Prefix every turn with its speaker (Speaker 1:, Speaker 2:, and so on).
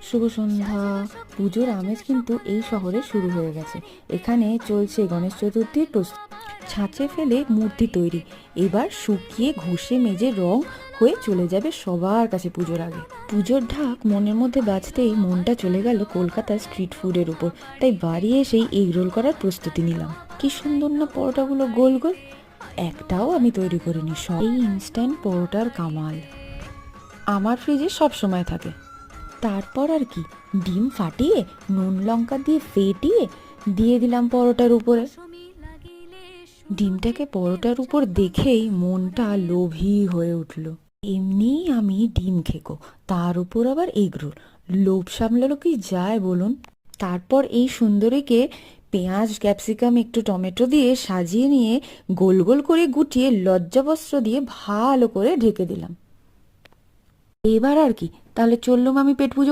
Speaker 1: শুভ সন্ধ্যা। পুজোর আমেজ কিন্তু এই শহরে শুরু হয়ে গেছে। এখানে চলছে গণেশ চতুর্থীর প্রস্তুতি। ছাঁচে ফেলে মূর্তি তৈরি, এবার শুকিয়ে ঘষে মেজে রং হয়ে চলে যাবে সবার কাছে পুজোর আগে। পুজোর ঢাক মনের মধ্যে বাজতেই মনটা চলে গেল কলকাতার স্ট্রিট ফুডের উপর। তাই বাড়ি এসেই এগ রোল করার প্রস্তুতি নিলাম। কি সুন্দর না পরোটাগুলো গোল গোল! একটাও আমি তৈরি করিনি, সব এই ইনস্ট্যান্ট পরোটার কামাল আমার ফ্রিজে সব সময় থাকে। তারপর আর কি, ডিম ফাটিয়ে নুন লঙ্কা দিয়ে ফেটিয়ে দিয়ে দিলাম পরোটার উপরে। ডিমটাকে পরোটার উপর দেখেই মনটা লোভী হয়ে উঠল। এমনিই আমি ডিম খেকো, তার উপর আবার এগরোল, লোভ সামলালো কি যায় বলুন। তারপর এই সুন্দরীকে পেঁয়াজ ক্যাপসিকাম একটু টমেটো দিয়ে সাজিয়ে নিয়ে গোল গোল করে গুটিয়ে লজ্জাবস্ত্র দিয়ে ভালো করে ঢেকে দিলাম। এবার আর কি, তাহলে চললুম আমি পেট পুজো